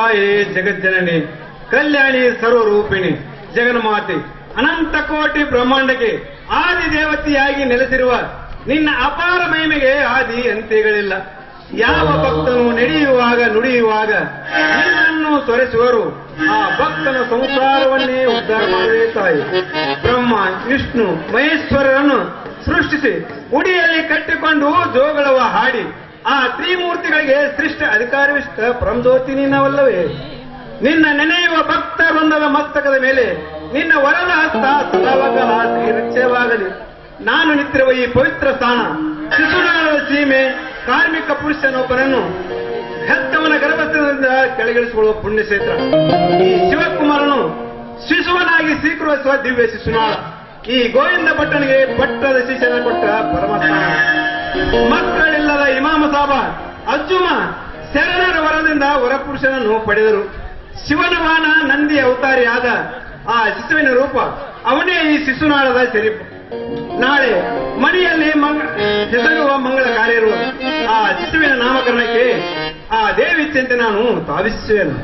ತಾಯಿ ಜಗಜ್ಜನನಿ, ಕಲ್ಯಾಣಿ ಸರ್ವರೂಪಿಣಿ, ಜಗನ್ಮಾತೆ, ಅನಂತ ಕೋಟಿ ಬ್ರಹ್ಮಾಂಡಕ್ಕೆ ಆದಿ ದೇವತೆಯಾಗಿ ನೆಲೆಸಿರುವ ನಿನ್ನ ಅಪಾರ ಮಹಿಮೆಗೆ ಆದಿ ಅಂತ್ಯಗಳಿಲ್ಲ. ಯಾವ ಭಕ್ತನು ನಡೆಯುವಾಗ ನುಡಿಯುವಾಗ ನಿನ್ನನ್ನು ತೊರೆಸುವರು, ಆ ಭಕ್ತನ ಸಂಸಾರವನ್ನೇ ಉದ್ಧಾರ ಮಾಡುವೆ ತಾಯಿ. ಬ್ರಹ್ಮ, ವಿಷ್ಣು, ಮಹೇಶ್ವರರನ್ನು ಸೃಷ್ಟಿಸಿ ಉಡಿಯಲ್ಲಿ ಕಟ್ಟಿಕೊಂಡು ಜೋಗಳವ ಹಾಡಿ ಆ ತ್ರಿಮೂರ್ತಿಗಳಿಗೆ ಶ್ರೇಷ್ಠ ಅಧಿಕಾರವಿಷ್ಟ ಪರಮಜ್ಯೋತಿ ನಿನ್ನವಲ್ಲವೇ? ನಿನ್ನ ನೆನೆಯುವ ಭಕ್ತ ವೃಂದದ ಮಸ್ತಕದ ಮೇಲೆ ನಿನ್ನ ವರದ ಹಸ್ತ ಸದಾವಕಾಲ ನಿರೀಕ್ಷೆವಾಗಲಿ. ನಾನು ನಿಂತಿರುವ ಈ ಪವಿತ್ರ ಸ್ಥಾನ ಶಿಶುನಾಳದ ಸೀಮೆ ಕಾರ್ಮಿಕ ಪುರುಷನೊಬ್ಬನನ್ನು ಹೆತ್ತವನ ಗರ್ಭದಿಂದ ಕೆಳಗಿಳಿಸಿಕೊಳ್ಳುವ ಪುಣ್ಯಕ್ಷೇತ್ರ. ಈ ಶಿವಕುಮಾರನು ಶಿಶುವನಾಗಿ ಸ್ವೀಕರಿಸುವ ದಿವ್ಯ ಶಿಶುನಾಳ. ಈ ಗೋವಿಂದ ಭಟ್ಟನಿಗೆ ಪಟ್ಟದ ಶಿಷ್ಯನ ಕೊಟ್ಟ ಪರಮಸ್ಥಾನ. ಮಕ್ಕಳಿಲ್ಲದ ಇಮಾಮ ಸಾಬ ಅಜ್ಜುಮ ಶರಣರ ವರದಿಂದ ವರಪುರುಷನನ್ನು ಪಡೆದರು. ಶಿವನ ವಾಹನ ನಂದಿ ಅವತಾರಿಯಾದ ಆ ಶಿಶುವಿನ ರೂಪ ಅವನೇ ಈ ಶಿಶುನಾಳದ ಶರೀಫ್. ನಾಳೆ ಮನೆಯಲ್ಲಿ ಹೆಸರುವ ಮಂಗಳ ಕಾರ್ಯ ಇರುವ ಆ ಶಿಶುವಿನ ನಾಮಕರಣಕ್ಕೆ ಆ ದೇವಿ ಚಿಂತೆ ನಾನು ತಾವಿಸುವೆನು.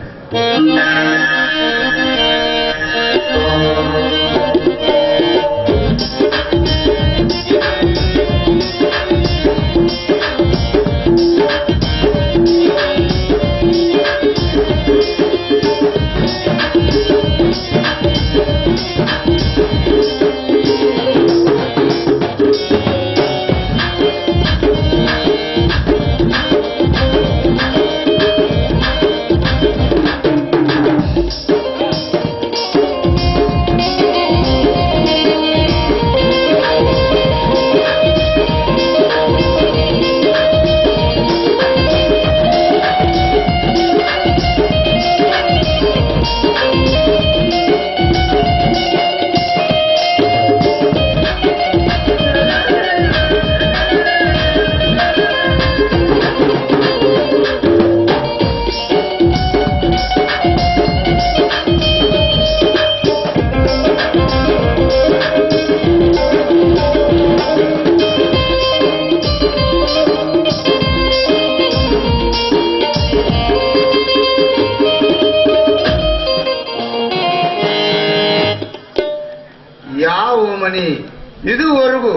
ಇದುವರೆಗೂ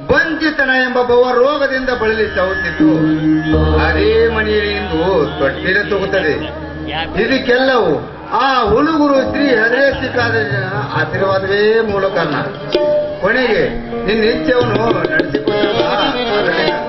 ಬಂಚಿತನ ಎಂಬ ಭವ ರೋಗದಿಂದ ಬಳಲಿ ಸಾಗುತ್ತಿತ್ತು, ಅದೇ ಮನೆಯಲ್ಲಿ ಇಂದು ತೊಟ್ಟಿಲೆ ತೂಗುತ್ತದೆ. ಇದಕ್ಕೆಲ್ಲವೂ ಆ ಹುಡುಗರು ಶ್ರೀ ಹರೇಶಿಕಾದ ಆಶೀರ್ವಾದವೇ ಮೂಲ ಕಾರಣ. ಕೊನೆಗೆ ನಿನ್ನ ಇಚ್ಛೆಯನ್ನು ನಡೆಸಿಕೊಂಡಲ್ಲ ಅದರಿಂದ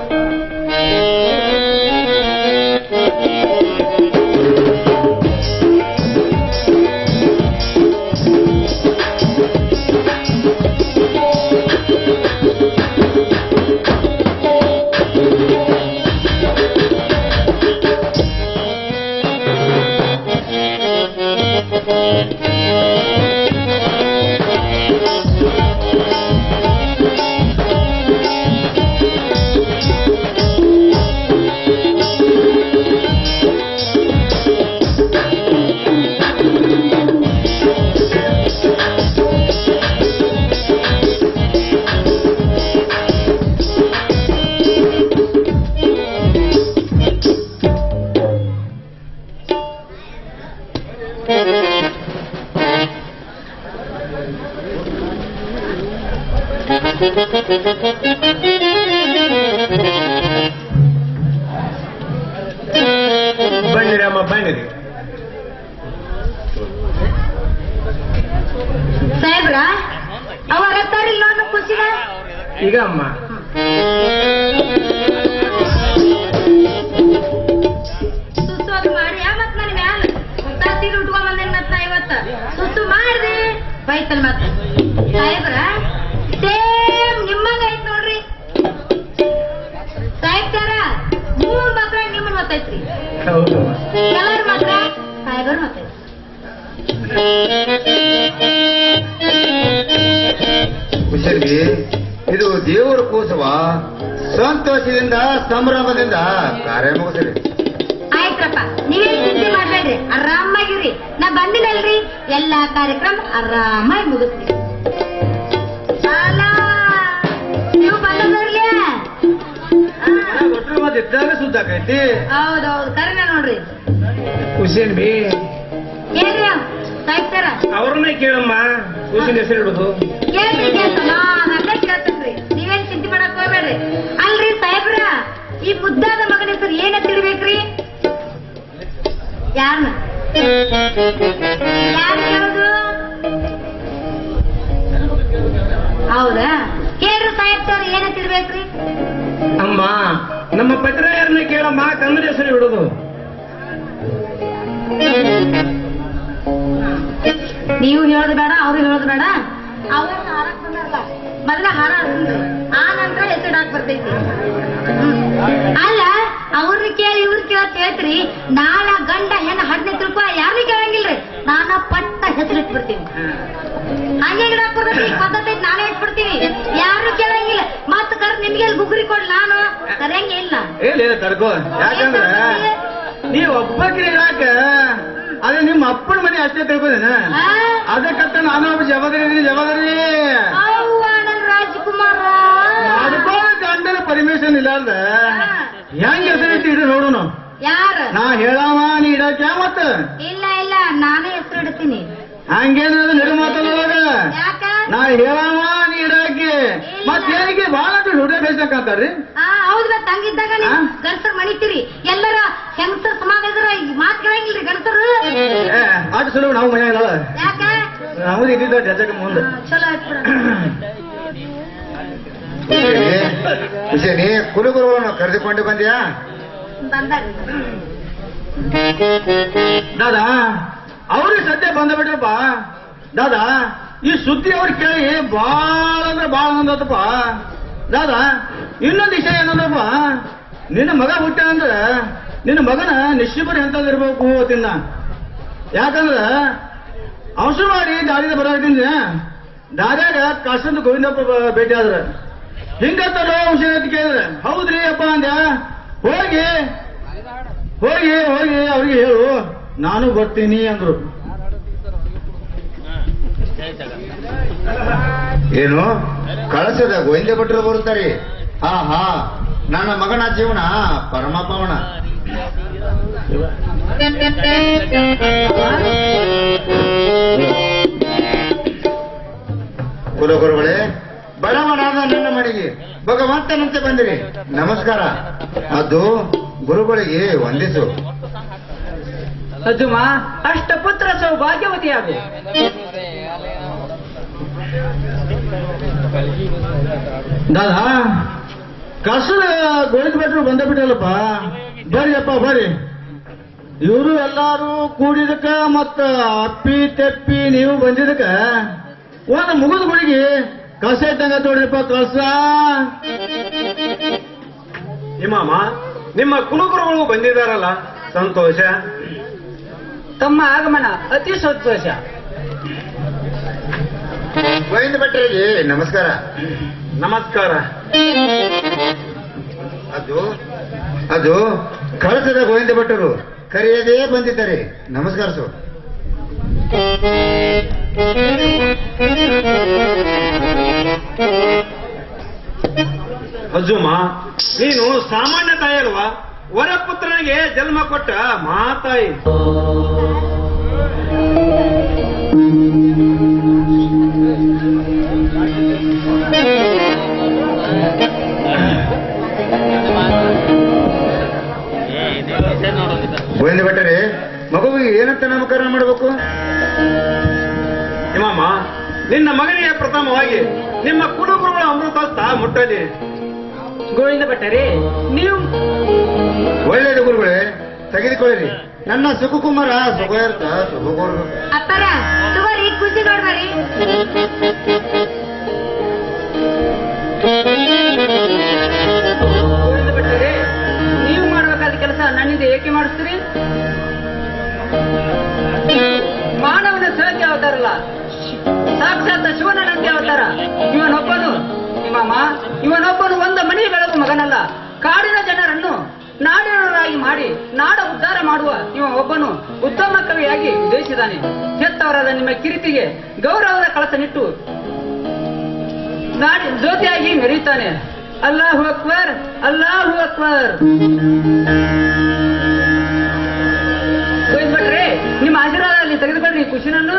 ಬನ್ನಿರಿ ಅಮ್ಮ, ಬನ್ನಿರಿ. ಸಾಹೇಬ್ರ ಅವಾಗ ತರಿಲ್ಲ ಅನ್ನೋ ಖುಷಿಗ ಈಗ ಅಮ್ಮ ಸುತ್ತು ಮಾಡಿ ಮತ್ ನನ್ ಮ್ಯಾಲ ಸೀರೆ ಉಟ್ಕೊಂಡ್ ಬಂದೇನ್ ಮತ್ತ ಇವತ್ತ ಸುತ್ತು ಮಾಡ್ರಿ ಬೈತಲ್ ಮತ್ತ ಸಾಹೇಬ್ರ ಸೇಮ್ ನಿಮ್ಮಂಗ ಐತ್ ನೋಡ್ರಿ ಸಾಹೇಬ್ರ ಮೂರ್ ಮಾತ್ರ ನಿಮ್ಮನ್ ಹೊತ್ತೈತ್ರಿ, ಎಲ್ಲಾರು ಮಾತ್ರ ಸಾಹೇಬ್ರ ಹೊತ್ತೈತ್ರಿ. ಕುಶಲ್ಗಿ, ಇದು ದೇವರ ಕೋಸವ. ಸಂತೋಷದಿಂದ ಸಂಭ್ರಮದಿಂದ ಕಾರ್ಯ ಮುಗಿಸ್ರಿ. ಆಯ್ತ್ರಪ್ಪ, ನೀವೇನ್ ಚಿಂತೆ ಮಾಡ್ಬೇಡ್ರಿ, ಆರಾಮಾಗಿರಿ. ನಾ ಬಂದಿನಲ್ರಿ, ಎಲ್ಲಾ ಕಾರ್ಯಕ್ರಮ ಆರಾಮಾಗಿ ಮುಗಿಸ್ರಿ. ನೀವು ಬಂದದ್ರಲ್ಲ ಇದ್ದಾಗ ಸುದ್ದಾಕೈತಿ. ಹೌದೌದು ಕರೆನ ನೋಡ್ರಿ. ಹುಸೇನ್ ಬಿ ಏನ್ರಿ ಸಾಯ್ತಾರ ಅವ್ರನ್ನೇ ಕೇಳಮ್ಮ ಹುಸೇನ್ ಹೆಸರು ಇಡೋದು. ಕೇಳ್ರಿ ನಾನ್ ಅಲ್ಲೇ ಕೇಳ್ತೇನ್ರಿ, ನೀವೇನ್ ಚಿಂತೆ ಮಾಡಕ್ ಹೋಗ್ಬೇಡ್ರಿ. ಅಲ್ರಿ ಸಾಹೇಬ್ರ, ಈ ಮುದ್ದಾದ ಮಗನ ಹೆಸರು ಏನ ತಿಳ್ಬೇಕ್ರಿ? ಯಾರನ್ನ ಯಾರು ಕೇಳೋದು? ಹೌದಾ, ಕೇಳ್ರಿ ಸಾಹೇಬ್ರ, ಏನ ತಿಳ್ಬೇಕ್ರಿ? ಅಮ್ಮ ನಮ್ಮ ಪತ್ರಾಯರನ್ನ ಕೇಳಮ್ಮ, ಕನ್ನಡ ಹೆಸರು ಇಡೋದು. ನೀವು ಹೇಳೋದು ಬೇಡ, ಅವ್ರು ಹೇಳೋದು ಬೇಡ. ಅವ್ರ ಹಾರಕ್ ಬಂದಾರಲ್ಲ, ಮೊದಲ ಹಾರ ಹಾಕ್ತೀನಿ, ಆ ನಂತರ ಹೆಸರಿಡಾಕ್ ಬರ್ತೈತಿ. ಅಲ್ಲ, ಅವ್ರನ್ನ ಕೇಳಿ ಇವ್ರ ಕೇಳತ್ ಹೇಳ್ತೀರಿ. ನಾಳ ಗಂಡ ಹೆಣ್ಣ 15 ರೂಪಾಯಿ ಯಾರನ್ನ ಕೇಳಂಗಿಲ್ರಿ, ನಾನ ಪಟ್ಟ ಹೆಸರು ಇಟ್ಬಿಡ್ತೀನಿ. ಹಂಗೆ ಗಿಡಾಕ್ ಬರ್ತೈತಿ, ಪದ್ಧತಿ ನಾನೇ ಇಟ್ಬಿಡ್ತೀನಿ, ಯಾರು ಕೇಳಂಗಿಲ್ಲ. ಮತ್ತ ಕರ್ ನಿಮ್ಗೆ ಗುಗ್ರಿ ಕೊಡ್, ನಾನು ಕರೆಯಂಗೆ ಇಲ್ಲ. ಹೇಳಿ ತಡ್ಕೋ, ಯಾಕಂದ್ರ ನೀವ್ ಒಬ್ಬಕ್ಕೆ ಇರಾಕ ಅದೇ ನಿಮ್ಮ ಅಪ್ಪನ ಮನೆ ಅಷ್ಟೇ ತಿಳ್ಕೋದೇನ, ಅದಕ್ಕಂತ ನಾನು ಒಬ್ಬ ಜವಾಬ್ದಾರಿ ನನ್ ರಾಜ್ಕುಮಾರ ಅದಕ್ಕೋ ಗಂಡನ ಪರ್ಮಿಷನ್ ಇಲ್ಲಾರ್ದ ಹೆಂಗ್ ಹೆಸರಿಟ್ಟು ಇಡ್ರಿ ನೋಡೋಣ. ಯಾರ ನಾ ಹೇಳಾವ ನೀ ಇಡಾಕ್ಯಾ ಮತ್ತ? ಇಲ್ಲ ಇಲ್ಲ, ನಾನೇ ಹೆಸರು ಇಡ್ತೀನಿ. ಹಂಗೇನ ನಡು ಮಾತಾಡೋವಾಗ ಯಾಕ? ನಾ ಹೇಳಾವ ನೀ ಇಡಾಕಿ ಮತ್ ಏನಿಗೆ ಬಹಳ ಹುಡುಗ ಬೇಸಂತಾರ್ರಿ. ಹೌದ್, ಮತ್ ಹಂಗಿದ್ದಾಗ ನೀವು ಗಂಡಸರ್ ಮಣಿತೀರಿ. ಎಲ್ಲರ ಹೆಂಗಸರ್ ಸಮಾಜ ಇದ್ರ ಮಾತ್ ಕೇಳಂಗಿಲ್ರಿ ಗಂಡಸರು. ಆಟ ಸುಲಭ ನಾವು ಮನ್ಯಾಗ ಯಾಕ? ನಮ್ದು ಇದ್ದಿದ್ದ ಜಜಕ ಮುಂದೆ ಚಲೋ ಆಯ್ತು ಬಿಡ. ಹುಸೇನಿ, ಕುಲಗುರುಗಳನ್ನು ಕರೆದುಕೊಂಡು ಬಂದ್ಯಾ? ಬಂದಾರಿ. ದಾದಾ ಅವ್ರಿಗೆ ಸದ್ಯ ಬಂದ ಬಿಟ್ರಪ್ಪ. ದಾದಾ ಈ ಸುದ್ದಿ ಅವ್ರು ಕೇಳಿ ಬಾಳ ಅಂದ್ರೆ ಬಾಳ ಅಂದಪ್ಪ. ದಾದಾ ಇನ್ನೊಂದು ವಿಷಯ ಏನಂದ್ರಪ್ಪ, ನಿನ್ನ ಮಗ ಹುಟ್ಟ ಅಂದ್ರ ನಿನ್ನ ಮಗನ ನಿಶ್ಚಿಪರಿ ಎಂತದಿರ್ಬೇಕು ತಿನ್ನ. ಯಾಕಂದ್ರ ಅಂಶ ಮಾಡಿ ದಾರಿದ ಬರೋದ್ರಿಂದ ದಾರ್ಯಾಗ ಕಾಸಂದು ಗೋವಿಂದಪ್ಪ ಭೇಟಿ ಆದ್ರ ಹಿಂಗತ್ತಲ್ಲೋ ವಿಷಯ ಅಂತ ಕೇಳಿದ್ರ ಹೌದ್ರಿ ಅಪ್ಪ ಅಂದ್ಯ. ಹೋಗಿ ಹೋಗಿ ಹೋಗಿ ಅವ್ರಿಗೆ ಹೇಳು ನಾನು ಬರ್ತೀನಿ ಅಂದ್ರು. ಏನು ಕಳಸದ ಗೋವಿಂದ ಭಟ್ರು ಬರುತ್ತಾರೆ? ಹಾ, ನನ್ನ ಮಗನ ಜೀವನ ಪರಮ ಪಾವನ. ಕುಲಗುರುಗಳೇ, ಬಡವನಾದ ನನ್ನ ಮನೆಗೆ ಭಗವಂತನಂತೆ ಬಂದಿರಿ. ನಮಸ್ಕಾರ. ಅದು ಗುರುಗಳಿಗೆ ವಂದಿಸು. ಅಜುಮ ಅಷ್ಟಪುತ್ರ ಸೌಭಾಗ್ಯವತಿಯಾಗು. ದಾದಾ ಕಸದ ಗೋವಿಂದ ಭಟ್ರು ಬಂದ ಬಿಟ್ಟಲ್ಲಪ್ಪ. ಬರ್ರಿ ಅಪ್ಪ ಬರ್ರಿ. ಇವರು ಎಲ್ಲಾರು ಕೂಡಿದಕ್ಕ ಮತ್ತ ಅಪ್ಪಿ ತೆಪ್ಪಿ ನೀವು ಬಂದಿದಕ್ಕ ಒಂದು ಮುಗಿದ ಗುಡಿಗೆ ಕಸ ಇದ್ದಂಗ ತೋಡ್ರಿಪ್ಪ ಕಸ. ಇಮಾಮ ನಿಮ್ಮ ಕುಲಗುರುಗಳು ಬಂದಿದ್ದಾರಲ್ಲ, ಸಂತೋಷ. ತಮ್ಮ ಆಗಮನ ಅತಿ ಸಂತೋಷ. ಗೋವಿಂದ ಭಟ್ರಿಗೆ ನಮಸ್ಕಾರ. ನಮಸ್ಕಾರ. ಅದು ಕಳಸದ ಗೋವಿಂದ ಭಟ್ಟರು ಕರೆಯದೇ ಬಂದಿದ್ದಾರೆ. ನಮಸ್ಕಾರ ಸರ್. ಅಜ್ಜುಮ ನೀನು ಸಾಮಾನ್ಯ ತಾಯಿ ಅಲ್ವಾ, ವರಪುತ್ರನಿಗೆ ಜನ್ಮ ಕೊಟ್ಟ ಮಾತಾಯಿ. ಗೋವಿಂದ ಭಟ್ಟರೆ, ಮಗುವಿಗೆ ಏನಂತ ನಾಮಕರಣ ಮಾಡಬೇಕು? ಇಮಾಮ ನಿನ್ನ ಮಗನಿಗೆ ಪ್ರಥಮವಾಗಿ ನಿಮ್ಮ ಕುಲಗುರುಗಳ ಅಮೃತ ಮುಟ್ಟಲಿ. ಗೋವಿಂದ ಭಟ್ಟರೇ, ನೀವು ಒಳ್ಳೆಯದು ಗುರುಗಳೇ, ತೆಗೆದುಕೊಳ್ಳಿರಿ. ನನ್ನ ಸುಖಕುಮಾರ ಸುಖಯರ್ಥ ಸುಖಕೋರ್ಬೇಕು. ಅಪ್ಪರ ತಗೋರಿ, ಖುಷಿ ನೋಡ್ಬರಿ. ಗೋವಿಂದ ಭಟ್ಟರೇ, ನೀವು ಮಾಡಬೇಕಾದ ಕೆಲಸ ನನ್ನಿಂದ ಏಕೆ ಮಾಡಿಸ್ತೀರಿ? ಮಾನವನ ಸಹಜ ಅವತಾರಲ್ಲ, ಸಾಕ್ಷಾತ್ ಶಿವನ ನಂಬಿ ಅವತಾರ. ಇವನೊಬ್ಬನು ಒಂದು ಮನೆ ಬೆಳಗು ಮಗನಲ್ಲ, ಕಾಡಿನ ಜನರನ್ನು ನಾಡಿನವರಾಗಿ ಮಾಡಿ ನಾಡ ಉದ್ಧಾರ ಮಾಡುವ ಇವ ಒಬ್ಬನು ಉತ್ತಮ ಕವಿಯಾಗಿ ಉದ್ದೇಶಿಸಿದ್ದಾನೆ. ಹೆತ್ತವರಾದ ನಿಮ್ಮ ಕಿರಿತಿಗೆ ಗೌರವದ ಕಳಸನಿಟ್ಟು ನಾಡಿ ಜ್ಯೋತಿಯಾಗಿ ಮೆರೆಯುತ್ತಾನೆ. ಅಲ್ಲಾಹು ಅಕ್ಬರ್, ಅಲ್ಲಾಹು ಅಕ್ಬರ್. ಕುಶನನ್ನು?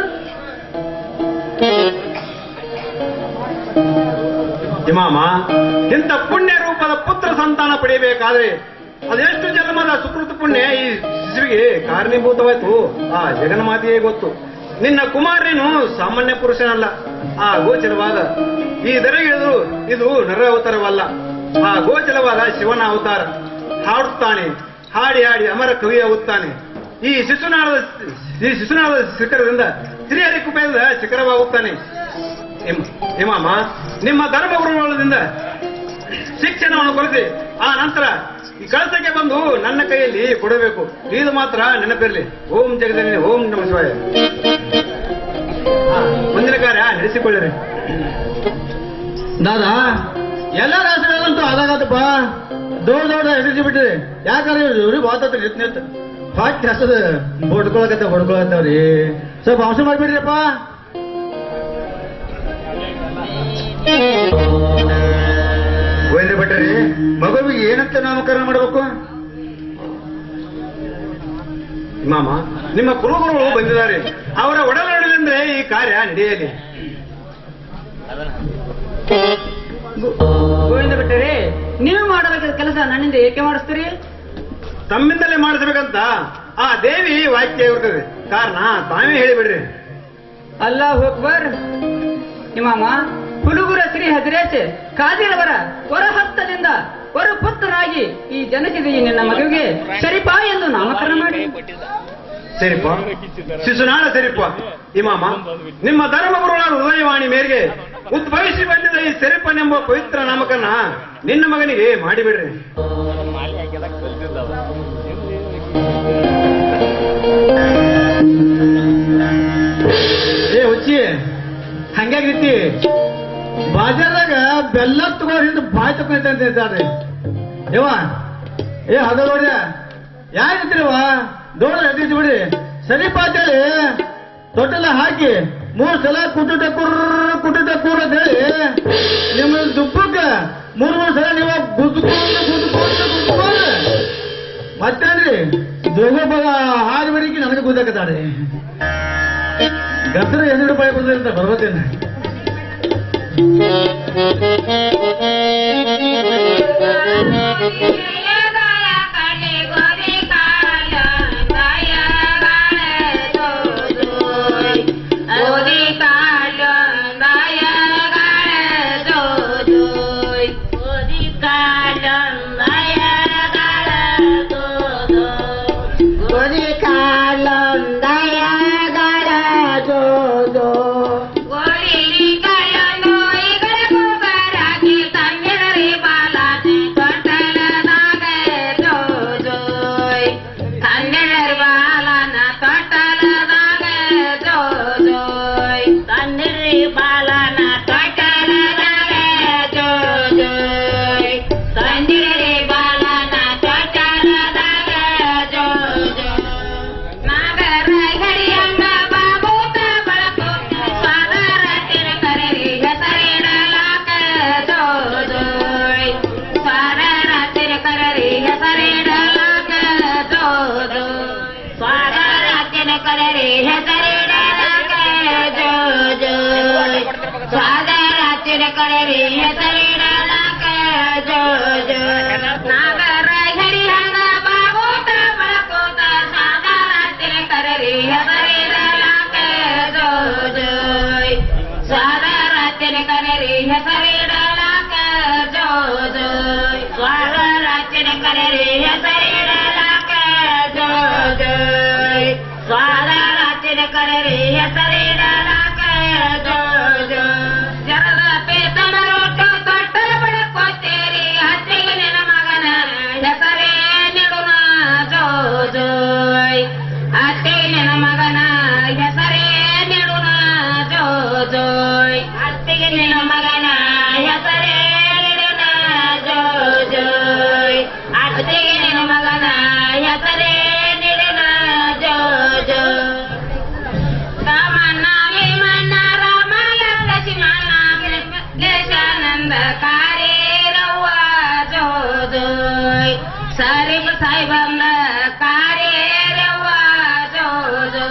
ಇಮಾಮ, ಇಂಥ ಪುಣ್ಯ ರೂಪದ ಪುತ್ರ ಸಂತಾನ ಪಡೆಯಬೇಕಾದ್ರೆ ಅದೆಷ್ಟು ಜನ್ಮದ ಸುಕೃತ ಪುಣ್ಯ ಈ ಶಿಶುವಿಗೆ ಕಾರಣೀಭೂತವಾಯ್ತು ಆ ಜಗನ್ಮಾತೆಯೇ ಗೊತ್ತು. ನಿನ್ನ ಕುಮಾರನೇನು ಸಾಮಾನ್ಯ ಪುರುಷನಲ್ಲ, ಆ ಗೋಚರವಾದ ಈ ದರೆಗಿಳಿದು ಇದು ನರ ಅವತಾರವಲ್ಲ, ಆ ಗೋಚರವಾದ ಶಿವನ ಅವತಾರ. ಹಾಡುತ್ತಾನೆ, ಹಾಡಿ ಹಾಡಿ ಅಮರ ಕವಿಯಾಗುತ್ತಾನೆ. ಈ ಶಿಶುನಾಳದ ಶಿಖರದಿಂದ ಶ್ರೀಹರಿ ಕುಪೇಂದ್ರ ಶಿಖರವಾಗುತ್ತಾನೆ. ಇಮಾಮ, ನಿಮ್ಮ ಧರ್ಮಗುರುಗಳಿಂದ ಶಿಕ್ಷಣವನ್ನು ಕೊಲಿಸಿ ಆ ನಂತರ ಈ ಕಳಸಕ್ಕೆ ಬಂದು ನನ್ನ ಕೈಯಲ್ಲಿ ಕೊಡಬೇಕು. ಇದು ಮಾತ್ರ ನೆನಪಿರಲಿ. ಓಂ ಜಗದನಿ, ಓಂ ನಮ ಶಿವಾಯ. ಮುಂದಿನ ಕಾರ್ಯ ನಡೆಸಿಕೊಳ್ಳಿರಿ. ದಾದಾ ಎಲ್ಲ ರಾಷ್ಟ್ರಗಳಂತೂ ಆದಾಗತ್ತಪ್ಪ, ದೊಡ್ಡ ದೊಡ್ಡ ಎಡಿಸಿ ಬಿಟ್ಟಿರಿ. ಯಾಕಂದ್ರೆ ಇವ್ರಿ ಬಾತತ್ರಿ ನಿತ್ ನಿತ್ ಫಾಟ್ ಹಸದ ಹೊಡ್ಕೊಳಕತ್ತವ್ರಿ. ಸ್ವಲ್ಪ ಅಂಶ ಮಾಡ್ಬಿಡ್ರಿಪ್ಪ. ಗೋವಿಂದ ಭಟ್ರಿ, ಮಗುವಿಗೆ ಏನಂತ ನಾಮಕರಣ ಮಾಡಬೇಕು? ಇಮಾಮ, ನಿಮ್ಮ ಕುರುಗುರುಗಳು ಬಂದಿದ್ದಾರೆ. ಅವರ ಒಡನಾಡಲಿಂದ ಈ ಕಾರ್ಯ ನಡೆಯಲಿ. ಗೋವಿಂದ ಭಟ್ಟರೇ, ನೀವು ಮಾಡಬೇಕಾದ ಕೆಲಸ ನನ್ನಿಂದ ಏಕೆ ಮಾಡಿಸ್ತೀರಿ? ತಮ್ಮಿಂದಲೇ ಮಾಡಿಸ್ಬೇಕಂತ ಆ ದೇವಿ ವಾಕ್ಯ ಇರ್ತದೆ. ಕಾರಣ ತಾವೇ ಹೇಳಿಬಿಡ್ರಿ. ಅಲ್ಲಾಹು ಅಕ್ಬರ್. ಇಮಾಮ, ಹುಡುಗರ ಶ್ರೀ ಹಜರೇತ್ ಕಾದಿರವರ ಹೊರಹಸ್ತದಿಂದ ಹೊರಪುತ್ರನಾಗಿ ಈ ಜನಿಸಿದ ಈ ನಿನ್ನ ಮಗುವಿಗೆ ಶರೀಫಾ ಎಂದು ನಾಮಕರಣ ಮಾಡಿ. ಸರಿಪ, ಶಿಶುನಾಳ ಸರಿಪ. ಇಮಾಮ, ನಿಮ್ಮ ಧರ್ಮಗುರುಗಳ ಹೃದಯವಾಣಿ ಮೇರೆಗೆ ಉದ್ಭವಿಸಿ ಬಂದಿದ್ದ ಈ ಸರಿಪನೆಂಬ ಪವಿತ್ರ ನಾಮಕರಣ ನಿನ್ನ ಮಗನಿಗೆ ಮಾಡಿಬಿಡ್ರಿ. ಏ ಹುಚ್ಚಿ, ಹಂಗಾಗಿತ್ತಿ ಬಾಜಾರ್ದಾಗ ಬೆಲ್ಲ ತಗೋರಿಂದ ಬಾಯ್ ತಕೊಂಡ್ರಿ. ಯವ್ವ, ಏ ಹದ ನೋಡ್ರಿ, ಯಾರಿರ್ತೀರವ ದೊಡ್ಡ ಎದ್ದಿಸಿ ಬಿಡಿ. ಸರಿ ಪಾತೇಳಿ ತೊಟ್ಟೆಲ್ಲ ಹಾಕಿ 3 ಸಲ ಕುಟುಟ ಕೂರ್ ಅಂತ ಹೇಳಿ ನಿಮ್ಮ ದುಪ್ಪಕ್ಕ 3 ಸಲ ನೀವು ಗುದ್ದುಕೊಂಡು ಮತ್ತೇನ್ರಿ ದ್ರೋಗ ಹಾರಿ ಬರೀಕಿ ನನಗೆ ಗುದ್ದಾಕತ್ತಾಡ್ರಿ. ಗದ್ದರ 2 ರೂಪಾಯಿ ಬಂದಿರ್ತ ಬರ್ಬತ್ತೇನೆ. साहेबांना कार्य रवा जो जो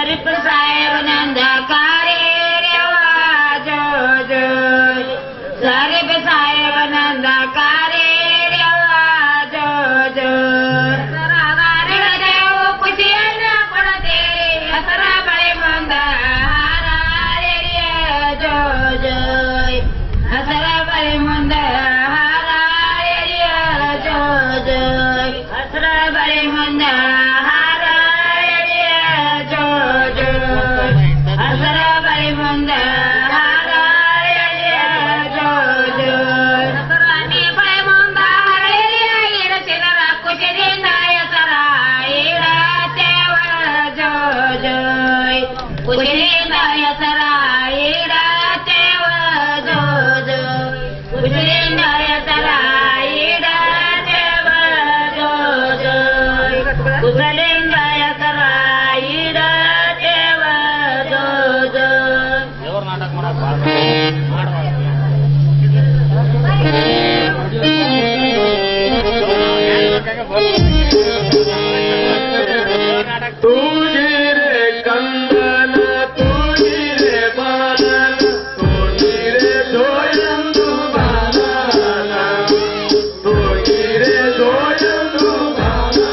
शरीफ साहेब नंद कारे रेवा जो जो शरीफ साहेब नंद कारे रेवा जो जो देव ಖುಷಿಯನ್ನ ಕೊಡದೆ ಹಸರ ಬಳೆ ಮುಂದ ಹಾರಾಡಿಯ ಜೋ ಜೋಯ್ ಹಸರ ಬಳೆ ಮುಂದ ಹಾರಾಡಿಯ ಜೋ ಜೋಯ್ ಹಸರ ಬಳೆ ಮುಂದ ಹಾರಾಡಿಯ ಜೋ ಜೋಯ್ ಹಸರ ಬಳೆ ಮುಂದ ಹಾರಾಡಿಯ ಜೋ ಜೋಯ್ ಹಸರಾಣಿ ಬಳೆ ಮುಂದ ಹಾರಾಡಿಯ ಇರ ಚಿನ್ನರ ಖುಷಿಯಿಂದ ಹೆಸರ ಇಡ ದೇವರ ಜೋ ಜೋಯ್ ಖುಷಿಯಿಂದ ಹೆಸರ ಇಡ ದೇವ ಜೋ ಜೋಯ್ ಖುಷಿಯಿಂದ ಹೆಸರ ಇಡ ದೇವ ಜೋ ಜೋಯ್ ಕುಶಲಿಂದ ಹೆಸರ ಇಡ ದೇವ ಜೋ ಜೋಯ್ ತೂಗಿರೆ ಕಂದನ ತೂಗಿರೆ ಬಾಲನ ತೂಗಿರೆ ಜೋಯಂದು ಬಾಲನ ತೂಗಿರೆ ಜೋಯಂದು ಬಾಲನ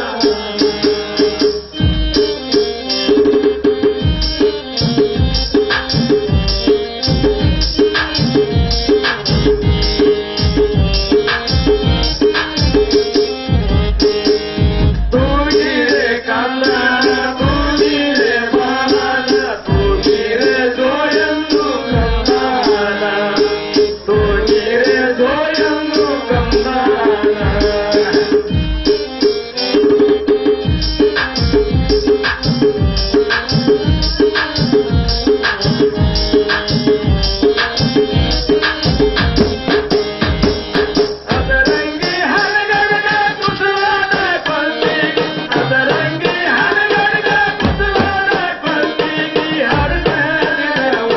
ತೂಗಿರೆ ಕಂದನ ತೂಗಿರೆ ಬಾಲನ ತೂಗಿರೆ ಜೋಯಂದು ಕಂದನ ತೂಗಿರೆ ಜೋಯಂದು ಕಂದನ ಅದರಂಗಿ ಹರಗಡಗ ಕುಸುಮದ ಪಲ್ಟಿಗೆ ಅದರಂಗಿ ಹರಗಡಗ ಕುಸುಮದ ಪಲ್ಟಿಗೆ ಹರದಿನವ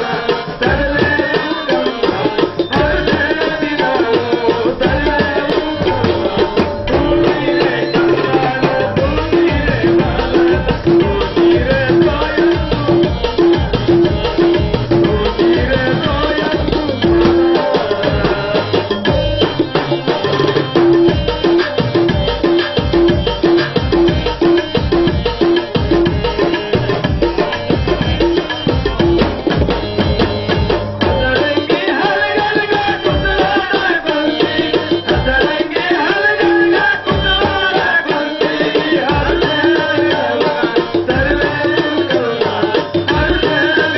ತರಲೆವು ಹರದಿನವು ತರಲೆವು ತೂಗಿರೆ ಕಂದನ ತೂಗಿರೆ ಬಾಲನ ತೂಗಿರೆ ಜೋಯಂದು ತೂಗಿರೆ ಜೋಯಂದು ಅದರಂಗಿ ಹರಗಡಗ ಕುಸುಮದ ಪಲ್ಟಿಗೆ ಅದರಂಗಿ ಹರಗಡಗ ಕುಸುಮದ ಪಲ್ಟಿಗೆ ಹರದಿನವ ತರಲೆವು ಹರದಿನವ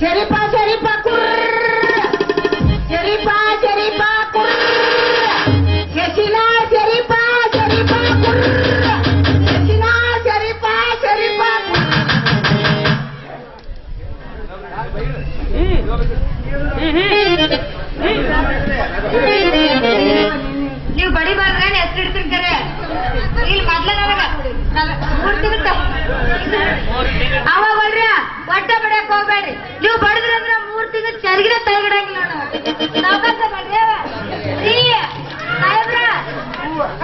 ಶರೀಫ ಶರೀಫ ಕುರ್ರ ಶರೀಫ ಶರೀಫ ಕುರ್ರ ಶಶಿನ ಶರೀಫ ಶರೀಫ ಕುರ್ರ ಶಶಿನ ಶರೀಫ ಶರೀಫ ನೀವು ಬಡಿಬಾರ್ದ್ರೆ ಹೆಸರು ಇಡ್ತಿರ್ತಾರೆ ಇಲ್ಲಿ ಮೊದ್ಲ ನನಗ ಅವ ಬಡ್ರಿ ಒಟ್ಟ ಬಡಿಯಕ್ ಹೋಗ್ಬೇಡ್ರಿ ನೀವು ಬಡದ್ರಿ ಅಂದ್ರ 3 ತಿಂಗಳು ಚರ್ಗಿನ ತಳಗಿಡಂಗಿಲ್ಲ ಸಾವ್ಕಾಶ ಬಡ್ರಿ ರೀ ಸಾಹೇಬ್ರ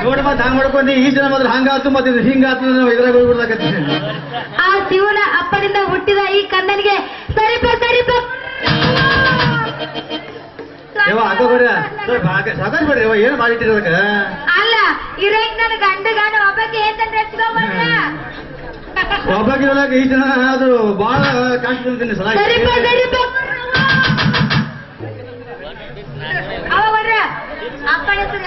ನೋಡಿ ಮತ್ತೆ ಹಂಗ ಮಾಡ್ಕೊಂಡು ಈ ಜನ ಮಾತ್ರ ಹಂಗಾತು ಮತ್ತೆ ಇದು ಹಿಂಗಾತು ನಾವು ಇದ್ರಾಗ ಹೋಗ್ಬಿಡ್ಲಾಕತ್ತಿ ಆ ಶಿವನ ಅಪ್ಪನಿಂದ ಹುಟ್ಟಿದ ಈ ಕಂದನಿಗೆ ಸರಿಪ ಸರಿಪ ಯವ್ವ ಹಾಕೋ ಬರ್ರಿ ಸಾಕಾಗ್ ಬಿಡ್ರಿ ಯವ್ವ ಏನು ಮಾಡಿಟ್ಟಿರೋದಕ್ಕ ಅಲ್ಲ ಇರಂಗ್ ನನ್ನ ಗಂಡಗಾನ ಒಬ್ಬಕ್ಕೆ ಏತಂದ್ರೆ ಎತ್ಕೊಂಡ್ಬಂದ್ರ ಒಬ್ಬಾಕಿರೊಳಗೆ ಈ ಜನ ಅದು ಬಹಳ ಕಾಣಿಸ್ತೀನಿ ಸಲ ಸರಿಪ ಸರಿಪ ಅವ ಬರ್ರ ಅಪ್ಪನ ಹೆಸರು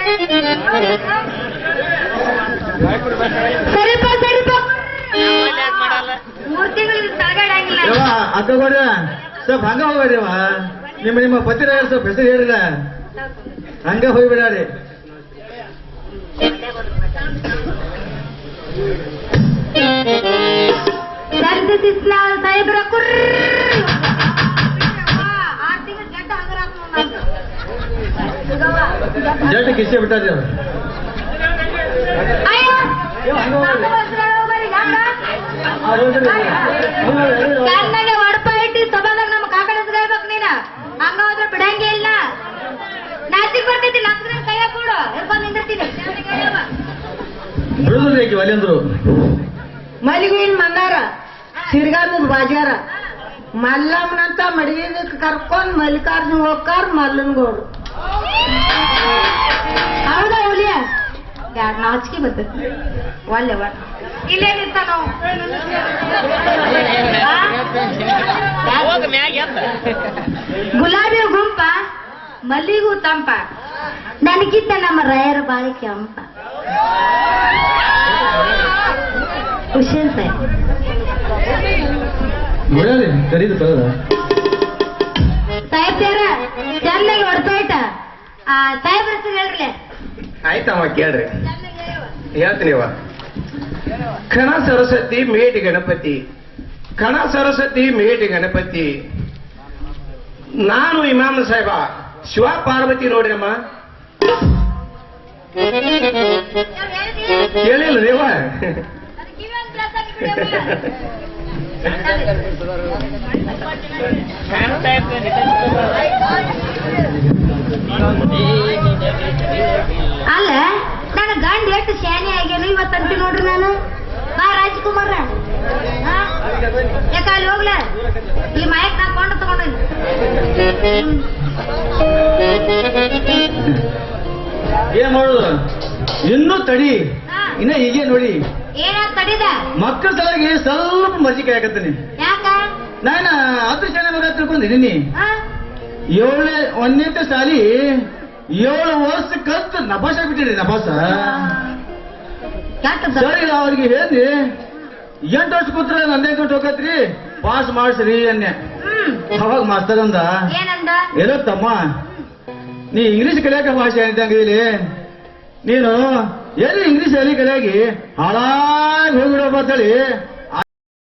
ಸರಿಪ ಸರಿಪ 3 ತಿಂಗಳಿಗೆ ತಳಗಡಂಗಿಲ್ಲ. ಯವ್ವ ಅಕ್ಕ ಕೊಡ್ರ ಸ್ವಲ್ಪ ಹಂಗ ಹೋಗ್ಬೇಡ್ರಿವ. ನಿಮ್ಮ ಪತಿರ ಸ್ವಲ್ಪ ಹೆಸರು ಹೇಳಿಲ್ಲ, ಹಂಗ ಹೋಗ್ಬಿಡಾರಿ. ಸರ್ದಿಸಿಸ್ಲ ಸಾಹೇಬ್ರ ಕುರ್ರ 6 ತಿಂಗಳು ಜಡ್ಡ ಹಂಗರಾಕ್ ಜಡ್ ಕಿಸಿ ಬಿಟ್ಟಾರಿ ಅವ್ರು. ಕಣ್ಣಗೆ ಒಡಪ ಇಟ್ಟು ಸಭಾದಾಗ ನಮ್ಮ ಕಾಕಡ ಹೇಳ್ಬೇಕು ನೀನ. ಹಂಗ ಹೋದ್ರೆ ಬಿಡಂಗೆ ಇಲ್ಲ. ನಾಚಿಕ್ ಬರ್ತೈತಿ, ನಚ್ಚಿನ ಕೈಯ ಕೊಡು, ಹಿಡ್ಕೊಂಡ್ ನಿಂದಿರ್ತೀನಿ. ಬಿಡುದ್ರಿ ಅಲ್ಲಿಂದ್ರು ಮಲ್ಲಿಗಿನ ಮಂದಾರ ಸಿರ್ಗಾನದ ಬಾಜಾರ ಮಲ್ಲಮ್ಮನಂತ ಮಡಿಗೆ ಕರ್ಕೊಂಡ್ ಮಲ್ಲಿಕಾರ್ಜುನ್ ಹೋಗ್ತಾರ ಮಲ್ಲನ್ಗೋಡು. ಹೌದಾ ಹುಲಿಯ ಯಾಕೆ ನಾಚಿಕೆ ಬರ್ತೈತಿ ಒಳ್ಳೆ ಇಲ್ಲೇನಿರ್ತ ನಾವು ಗುಲಾಬಿ ಗುಂಪ ಮಲ್ಲಿಗೂ ತಂಪ ನನಗಿದ್ದ ನಮ್ಮ ರಾಯರ ಬಾಳಿ ಕೆಂಪ. ಹುಷೇನ್ ಸಾಹೇಬ್ ನೋಡ್ರಿ ಕರೀದು ಕಲದ ಸಾಹೇಬ್ರ ಚೆನ್ನಾಗಿ ಹೊಡ್ತಾಯ್ತ. ಸಾಹೇಬ್ರ ಹೆಸರು ಹೇಳ್ರಿ. ಆಯ್ತಮ್ಮ ಕೇಳ್ರಿ, ಹೇಳ್ತೀನಿವ. ಕಣ ಸರಸ್ವತಿ ಮೇಟಿ ಗಣಪತಿ, ಕಣ ಸರಸ್ವತಿ ಮೇಟಿ ಗಣಪತಿ. ನಾನು ಇಮಾಮ ಸಾಹೇಬ ಶಿವ ಪಾರ್ವತಿ ನೋಡ್ರಮ್ಮ. ಹೇಳಿಲ್ಲ ನೀವ. ಅಲ್ಲ ನನ್ನ ಗಂಡ ಎಷ್ಟು ಶಾನೆ ಆಗ್ಯಾನ ಇವತ್ತಂತ ನೋಡ್ರಿ ನಾನು. ಬಾ ರಾಜ್ಕುಮಾರ ಯಾಕ ಅಲ್ಲಿ ಹೋಗ್ಲ ಈ ಮಯಕ್ ನಾ ಕೊಂಡು ತಗೊಂಡ ಏನ್ ಮಾಡೋದು, ಇನ್ನೂ ತಡಿ, ಇನ್ನ ಹೀಗೆ ನೋಡಿ. ಏನ ತಡಿದ ಮಕ್ಕಳ ಸಲುವಾಗಿ ಸ್ವಲ್ಪ ಮರ್ಜಿಕೆ ಆಗತ್ತೀನಿ. ಯಾಕ ನಾನ ಅದೃಷ್ಟ ಮಗ ತಿಳ್ಕೊಂಡಿದ್ದೀನಿ. ಆ? 1ನೇ ಸಾಲಿ 7 ವರ್ಷ ಕಲ್ತು ನಪಾಸ ಬಿಟ್ಟಿರಿ. ನಪಾಸ ಕೆಟ್ಟದ್ದ. ಸರಿ ಅವ್ರಿಗೆ ಹೇಳಿ 8 ವರ್ಷ ಕೂತ್ರ ನಂದೇ ಕೊಟ್ಟು ಹೋಗತ್ರಿ, ಪಾಸ್ ಮಾಡ್ಸ್ರಿ ಅನ್ನೆ. ಅವಾಗ ಮಾಸ್ತರ್ ಅಂದ, ಏನಂದ? ಏನೋ ತಮ್ಮ ನೀ ಇಂಗ್ಲಿಷ್ ಕಲಿಯಾಕ ಭಾಷೆ ಅಂತಂಗ ಇಲ್ಲಿ ನೀನು ಎಲ್ಲಿ ಇಂಗ್ಲಿಷ್ ಎಲ್ಲಿ ಕಲಿಯಾಗಿ ಹಾಳಾಗಿ ಹೋಗ್ಬಿಡಪ್ಪ ಅಂತೇಳಿ